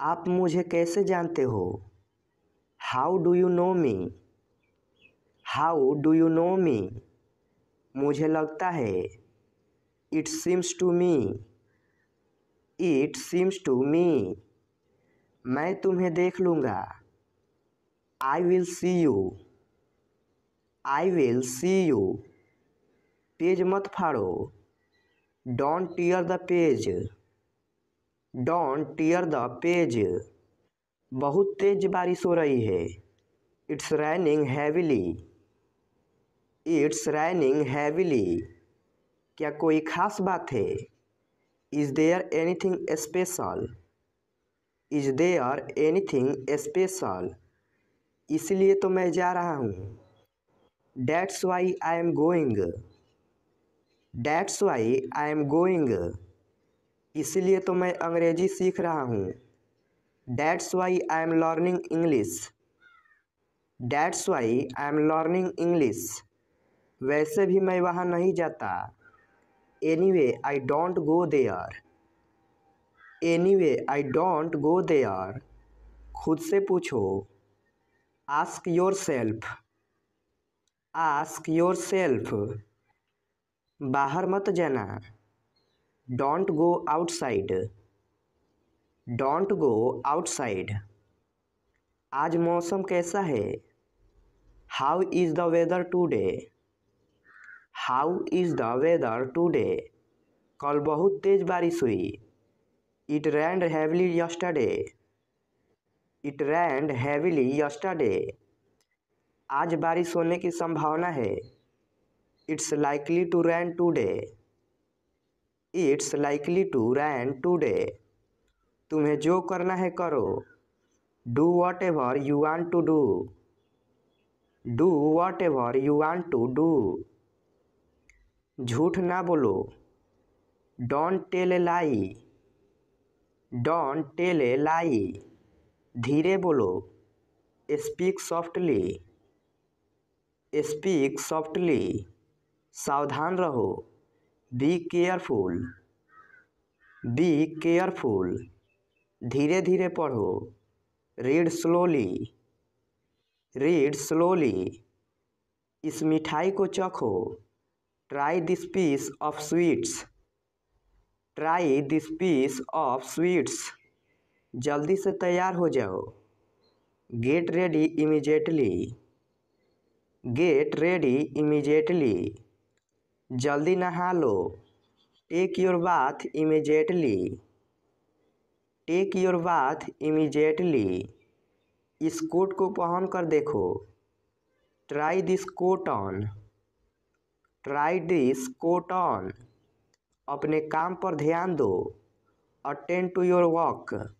आप मुझे कैसे जानते हो? How do you know me? How do you know me? मुझे लगता है। It seems to me. It seems to me. मैं तुम्हें देख लूँगा। I will see you. I will see you. Page मत फाड़ो। Don't tear the page. Don't tear the page. बहुत तेज बारिश हो रही है। It's raining heavily. It's raining heavily. क्या कोई खास बात है? Is there anything special? Is there anything special? इसलिए तो मैं जा रहा हूँ। That's why I am going. That's why I am going. इसलिए तो मैं अंग्रेजी सीख रहा हूँ। That's why I am learning English. That's why I am learning English. वैसे भी मैं वहाँ नहीं जाता। Anyway, I don't go there. Anyway, I don't go there. खुद से पूछो। Ask yourself. Ask yourself. बाहर मत जाना। Don't go outside. Don't go outside. आज मौसम कैसा है? How is the weather today? How is the weather today? कल बहुत तेज़ बारिश हुई। It rained heavily yesterday. It rained heavily yesterday. आज बारिश होने की संभावना है। It's likely to rain today. It's likely to rain today. तुम्हें जो करना है करो। Do whatever you want to do. Do whatever you want to do. झूठ ना बोलो। Don't tell a lie. Don't tell a lie. धीरे बोलो। Speak softly. Speak softly. सावधान रहो। Be careful. Be careful. धीरे धीरे पढ़ो। Read slowly. Read slowly. इस मिठाई को चखो। Try this piece of sweets. Try this piece of sweets. जल्दी से तैयार हो जाओ। Get ready immediately. Get ready immediately. जल्दी नहा लो। Take your bath immediately. Take your bath immediately. इस कोट को पहन कर देखो। Try this coat on. Try this coat on. अपने काम पर ध्यान दो। Attend to your work.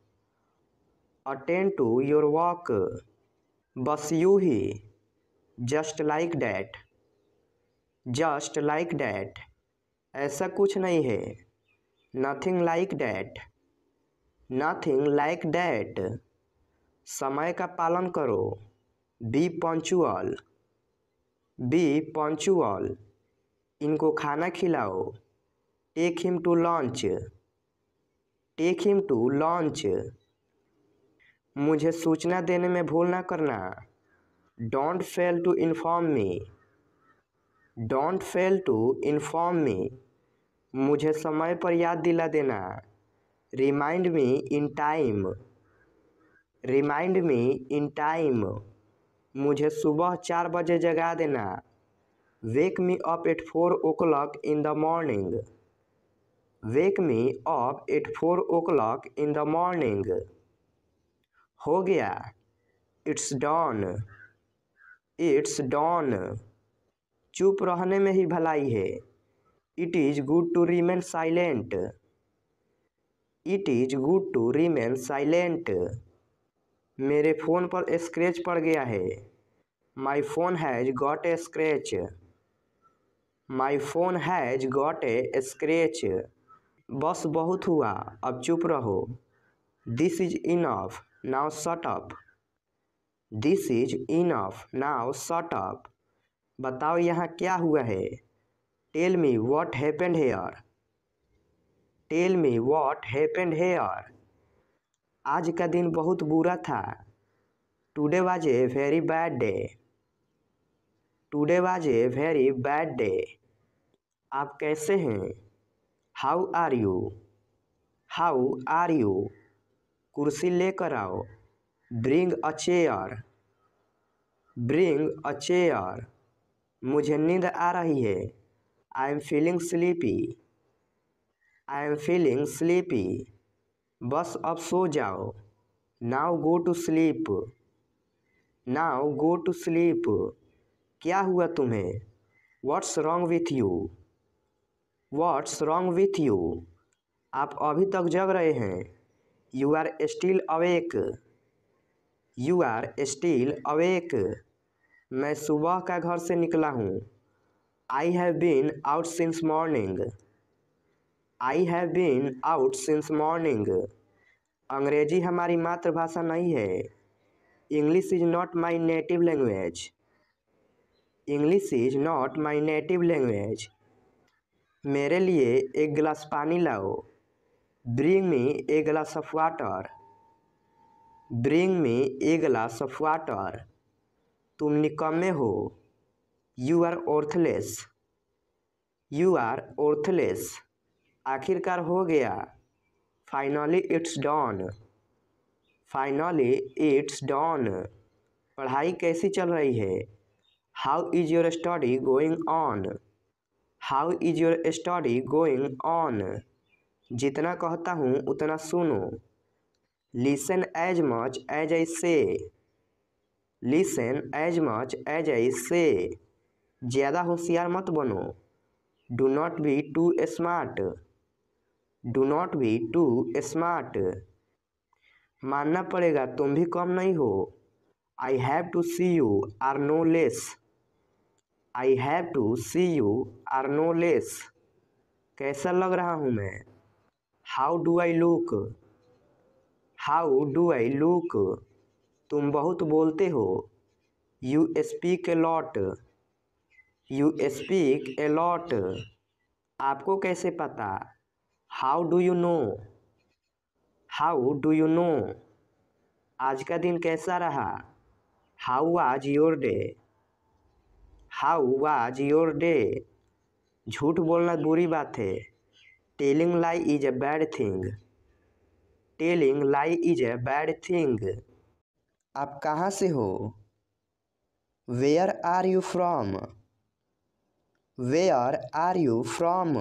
Attend to your work. बस यूँ ही। Just like that. Just like that. ऐसा कुछ नहीं है। Nothing like that. Nothing like that. समय का पालन करो। Be punctual. Be punctual. इनको खाना खिलाओ। Take him to lunch. Take him to lunch. मुझे सूचना देने में भूल ना करना। Don't fail to inform me. Don't fail to inform me. मुझे समय पर याद दिला देना। Remind me in time. Remind me in time. मुझे सुबह 4 बजे जगा देना। Wake me up at 4 o'clock in the morning. Wake me up at 4 o'clock in the morning. हो गया। It's done. It's done. चुप रहने में ही भलाई है। It is good to remain silent. It is good to remain silent. मेरे phone पर स्क्रैच पड़ गया है। My phone has got a scratch. My phone has got a scratch. बस बहुत हुआ, अब चुप रहो। This is enough, now shut up. This is enough, now shut up. बताओ यहाँ क्या हुआ है। Tell me what happened here. Tell me what happened here. आज का दिन बहुत बुरा था। Today was a very bad day. Today was a very bad day. आप कैसे हैं? How are you? How are you? कुर्सी लेकर आओ। Bring a chair. Bring a chair. मुझे नींद आ रही है। I am feeling sleepy. I am feeling sleepy. बस अब सो जाओ। Now go to sleep. Now go to sleep. क्या हुआ तुम्हें? What's wrong with you? What's wrong with you? आप अभी तक जग रहे हैं। You are still awake. You are still awake. मैं सुबह का घर से निकला हूँ। I have been out since morning. I have been out since morning. अंग्रेजी हमारी मातृभाषा नहीं है। English is not my native language. English is not my native language. मेरे लिए एक गिलास पानी लाओ। Bring me a glass of water. Bring me a glass of water. तुम निकम्मे हो। You are worthless. You are worthless. आखिरकार हो गया। Finally it's done. Finally it's done. पढ़ाई कैसी चल रही है? How is your study going on? How is your study going on? जितना कहता हूँ उतना सुनो। Listen as much as I say. Listen as much as I say. ज़्यादा होशियार मत बनो। Do not be too smart. Do not be too smart. मानना पड़ेगा तुम भी कम नहीं हो। I have to see you are no less. I have to see you are no less. कैसा लग रहा हूँ मैं? How do I look? How do I look? तुम बहुत बोलते हो। You speak a lot. You speak a lot. आपको कैसे पता? How do you know? How do you know? आज का दिन कैसा रहा? How was your day? How was your day? झूठ बोलना बुरी बात है। Telling lie is a bad thing. Telling lie is a bad thing. आप कहाँ से हो? Where are you from? Where are you from?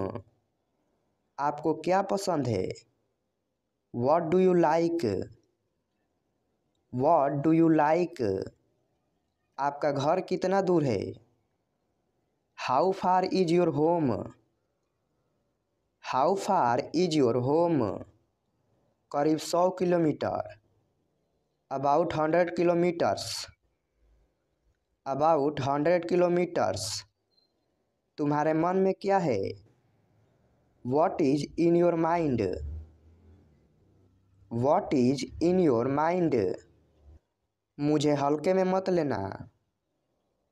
आपको क्या पसंद है? What do you like? What do you like? आपका घर कितना दूर है? How far is your home? How far is your home? करीब 100 kilometre. About 100 kilometres. About 100 kilometres. तुम्हारे मन में क्या है? What is in your mind? What is in your mind? मुझे हल्के में मत लेना।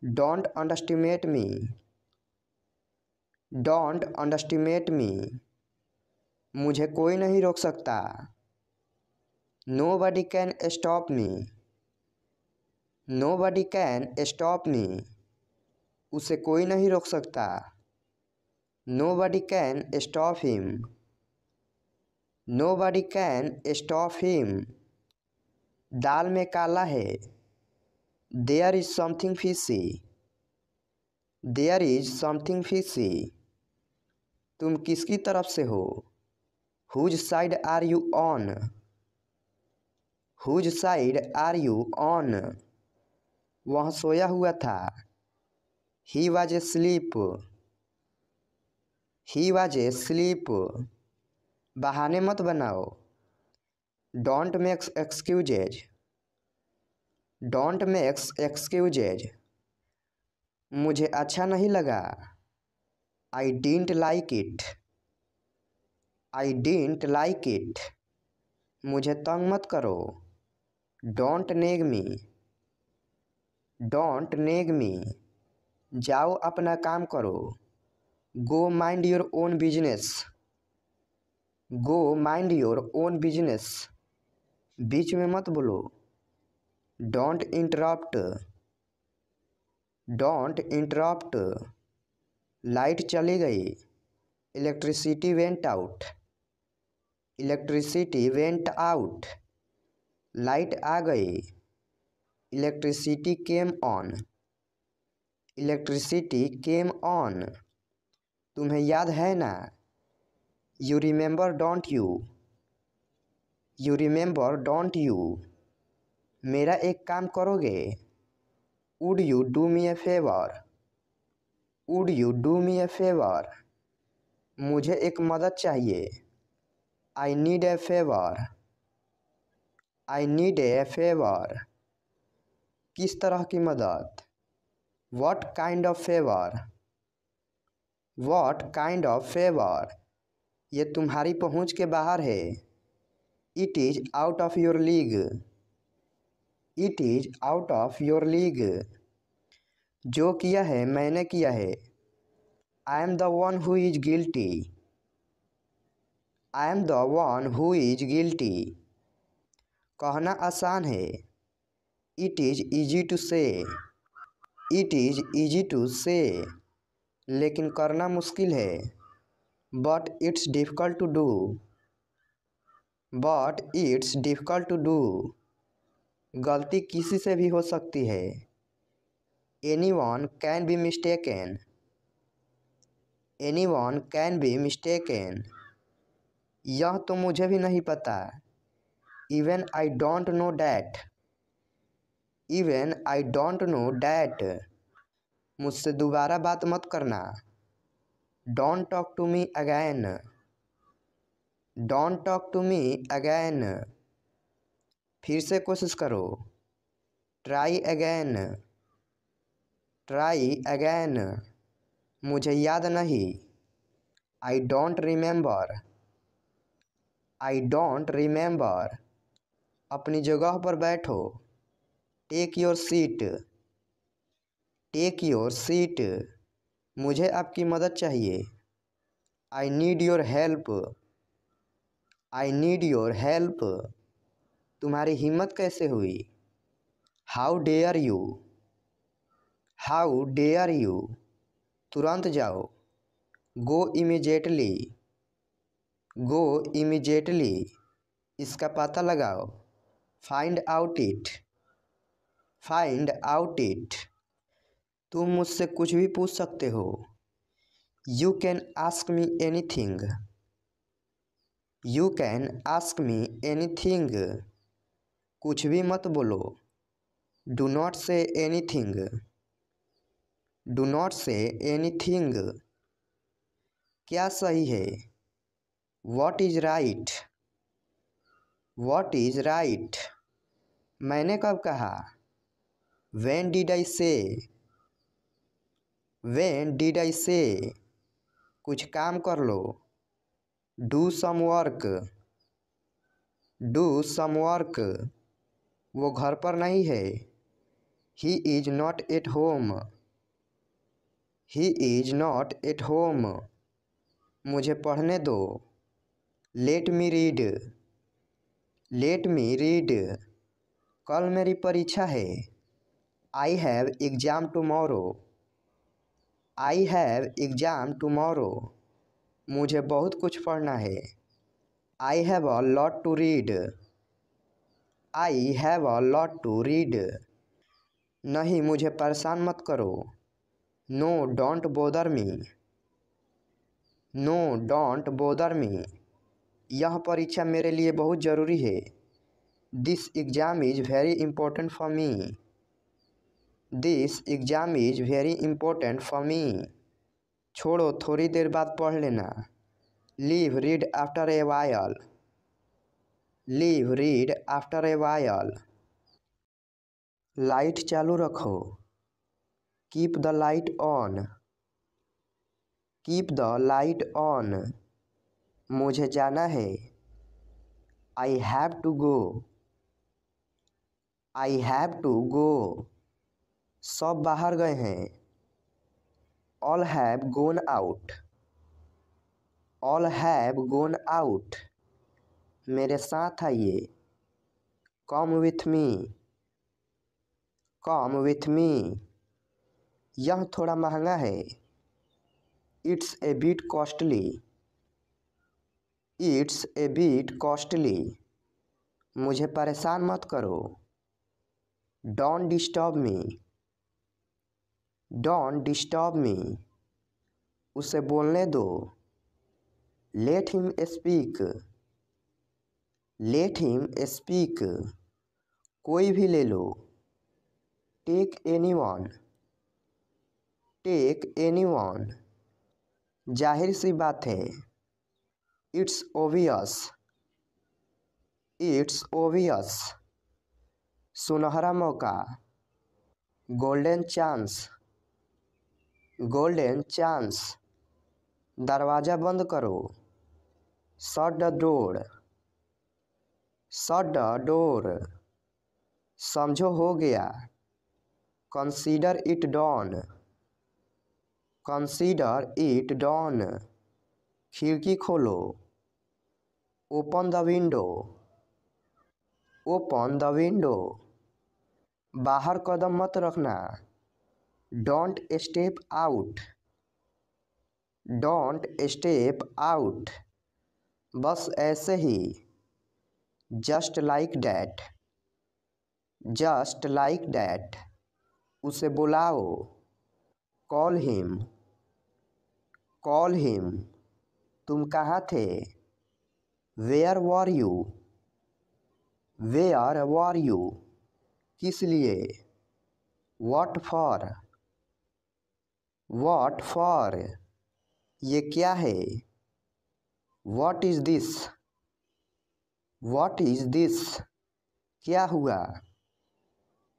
Don't underestimate me. Don't underestimate me. मुझे कोई नहीं रोक सकता। Nobody can stop me. Nobody can stop me. उसे कोई नहीं रोक सकता। Nobody can stop him. Nobody can stop him. दाल में काला है। There is something fishy. There is something fishy. तुम किसकी तरफ से हो? Whose side are you on? Whose side are you on? वह सोया हुआ था। He was asleep. He was asleep. बहाने मत बनाओ। Don't makes excuses. Don't makes excuses. मुझे अच्छा नहीं लगा। I didn't like it. I didn't like it. मुझे तंग मत करो। Don't nag me. Don't nag me. जाओ अपना काम करो। Go mind your own business. Go mind your own business. बीच में मत बोलो। Don't interrupt, don't interrupt. Light चली गई। Electricity went out, electricity went out. Light आ गई। Electricity came on, electricity came on. तुम्हें याद है ना? You remember don't you, you remember don't you. मेरा एक काम करोगे? Would you do me A favour, would you do me A favour. मुझे एक मदद चाहिए। I need a favour, I need a favour. किस तरह की मदद? What kind of favor, what kind of favor। ये तुम्हारी पहुंच के बाहर है। It is out of your league, it is out of your league। जो किया है मैंने किया है। I am the one who is guilty, I am the one who is guilty। कहना आसान है। It is easy to say, it is easy to say। लेकिन करना मुश्किल है। But it's difficult to do, but it's difficult to do। गलती किसी से भी हो सकती है। Anyone can be mistaken, anyone can be mistaken। यह तो मुझे भी नहीं पता। Even I don't know that, even I don't know that। मुझसे दोबारा बात मत करना। Don't talk to me again, don't talk to me again। फिर से कोशिश करो। Try again, try again। मुझे याद नहीं। I don't remember, I don't remember। अपनी जगह पर बैठो। Take your seat, take your seat। मुझे आपकी मदद चाहिए। I need your help, I need your help। तुम्हारी हिम्मत कैसे हुई? How dare you, how dare you। तुरंत जाओ। Go immediately, go immediately। इसका पता लगाओ। Find out it, find out it। तुम मुझसे कुछ भी पूछ सकते हो। You can ask me anything, you can ask me anything। कुछ भी मत बोलो। Do not say anything, do not say anything। क्या सही है? What is right, what is right। मैंने कब कहा? When did I say, when did I say। कुछ काम कर लो। Do some work, do some work। वो घर पर नहीं है। He is not at home, he is not at home। मुझे पढ़ने दो। Let me read, let me read। कल मेरी परीक्षा है। I have exam tomorrow, I have exam tomorrow। मुझे बहुत कुछ पढ़ना है। I have a lot to read, I have a lot to read। नहीं, मुझे परेशान मत करो। No, don't bother me, no, don't bother me। यह परीक्षा मेरे लिए बहुत ज़रूरी है। This exam is very important for me, this exam is very important for me. छोड़ो, थोड़ी देर बाद पढ़ लेना। Leave read after a while, leave read after a while. Light चालू रखो। Keep the light on, keep the light on. मुझे जाना है। I have to go, I have to go. सब बाहर गए हैं। All have gone out, all have gone out. मेरे साथ आइए। Come with me, come with मी। यह थोड़ा महंगा है। It's a bit costly, it's a bit costly. मुझे परेशान मत करो। Don't disturb me, don't disturb me. उसे बोलने दो। Let him speak, let him speak. कोई भी ले लो। Take anyone, take anyone. जाहिर सी बात है। It's obvious, it's obvious. सुनहरा मौका, गोल्डन चांस, गोल्डन चांस। दरवाज़ा बंद करो। Shut the door, shut the door. समझो हो गया। Consider it done, consider it don. खिड़की खोलो। Open the window, open the window. बाहर कदम मत रखना। Don't step out, don't step out. बस ऐसे ही। Just like that, just like that. उसे बुलाओ। Call him, call him. तुम कहाँ थे? Where were you, where were you. किस लिए? What for, what for. ये क्या है? What is this, what is this. क्या हुआ?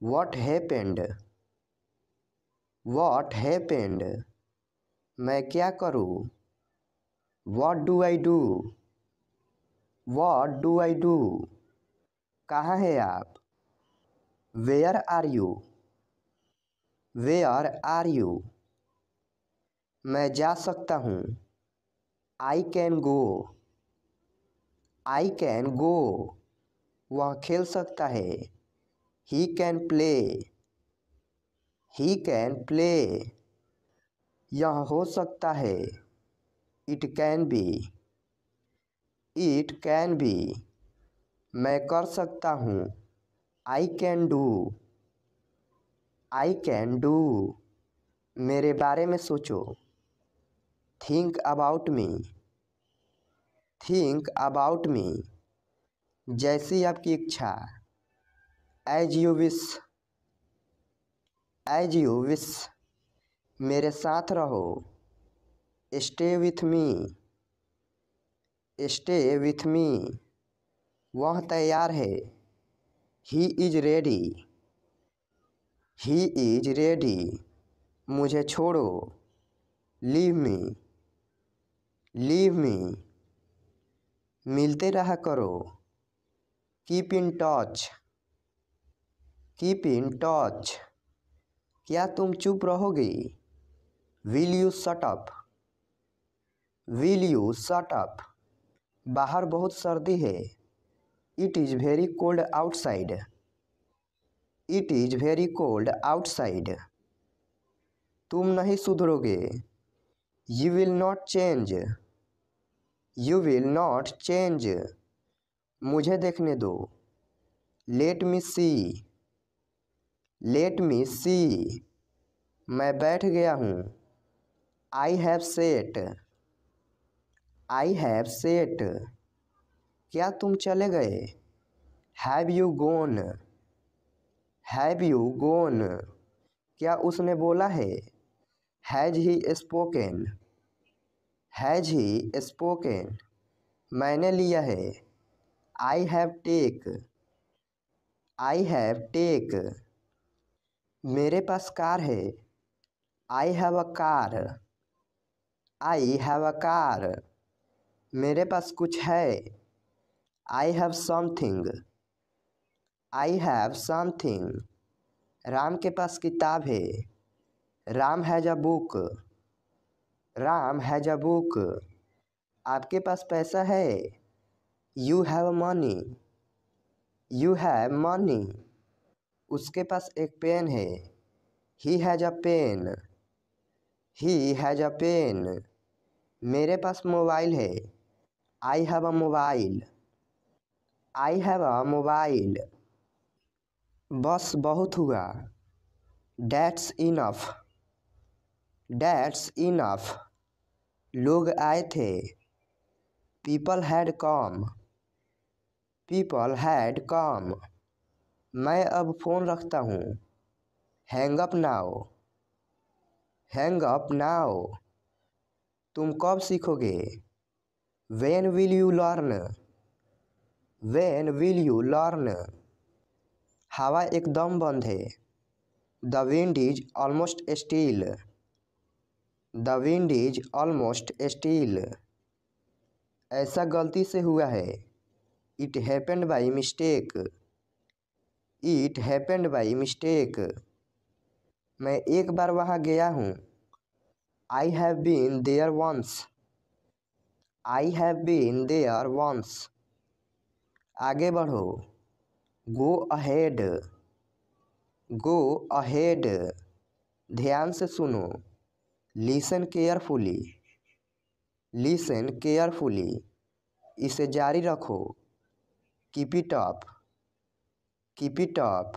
What happened, what happened. मैं क्या करूँ? What do I do, what do I do. कहाँ है आप? Where are you, where are you. मैं जा सकता हूँ। I can go, I can go. वह खेल सकता है। He can play, he can play. यह हो सकता है। It can be, it can be. मैं कर सकता हूँ। I can do, I can do. मेरे बारे में सोचो। Think about me, think about me. जैसी आपकी इच्छा। As you wish, as you wish. मेरे साथ रहो। Stay with me, stay with me. वह तैयार है। He is ready, he is ready. मुझे छोड़ो। Leave me, leave me. मिलते रहा करो। Keep in touch, keep in touch. क्या तुम चुप रहोगी? Will you shut up, will you shut up. बाहर बहुत सर्दी है। It is very cold outside, it is very cold outside. तुम नहीं सुधरोगे। You will not change, you will not change. मुझे देखने दो। Let me see, let me see. मैं बैठ गया हूँ। I have set, I have set. क्या तुम चले गए? Have you gone, have you gone. क्या उसने बोला है? Has he spoken, has he spoken. मैंने लिया है। I have take, I have take. मेरे पास कार है। I have a car, I have a car. मेरे पास कुछ है। I have something, I have something. Ram के पास किताब है। Ram has a book, Ram has a book. आपके पास पैसा है। You have money, you have money, उसके पास एक पेन है। He has a pen, he has a pen, मेरे पास मोबाइल है। I have a mobile, I have a mobile, बस बहुत हुआ। डैट्स इनफ, डैट्स इनफ, लोग आए थे। People had come, people had come, मैं अब फ़ोन रखता हूँ। Hang up now, hang up now, तुम कब सीखोगे। When will you learn, when will you learn, हवा एकदम बंद है। The wind is almost still, the wind is almost still, ऐसा गलती से हुआ है। It happened by mistake, it happened by mistake, मैं एक बार वहाँ गया हूँ। I have been there once, I have been there once, आगे बढ़ो। गो अहेड, गो अहेड, ध्यान से सुनो। लिसन केयरफुली, लिसन केयरफुली, इसे जारी रखो। Keep it up, keep it up,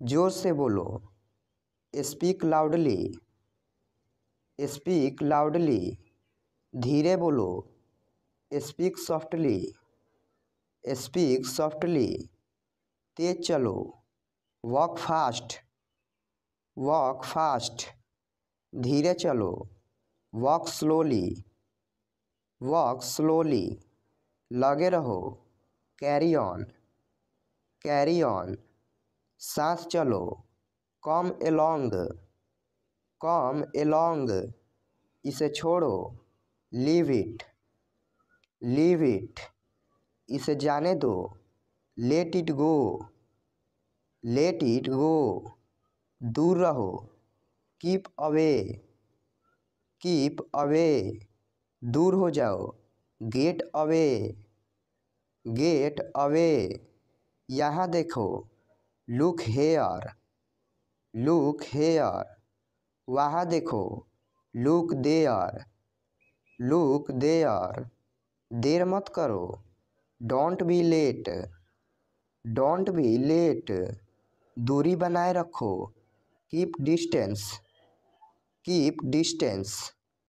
जोर से बोलो। स्पीक लाउडली, स्पीक लाउडली, धीरे बोलो। स्पीक सॉफ्टली, स्पीक सॉफ्टली, तेज चलो। वॉक फास्ट, वॉक फास्ट, धीरे चलो। वॉक स्लोली, वॉक स्लोली, लगे रहो। कैरी ऑन, कैरी ऑन, सांस चलो। कम एलोंग, कम एलोंग, इसे छोड़ो। लीव इट, लीव इट, इसे जाने दो। Let it go, let it go, दूर रहो। कीप अवे, कीप अवे, दूर हो जाओ। गेट अवे, गेट अवे, यहाँ देखो। लुक हेयर, लुक हेयर, वहाँ देखो। लुक देयर, लुक देयर, देर मत करो। Don't be late, don't be late, दूरी बनाए रखो। Keep distance, keep distance,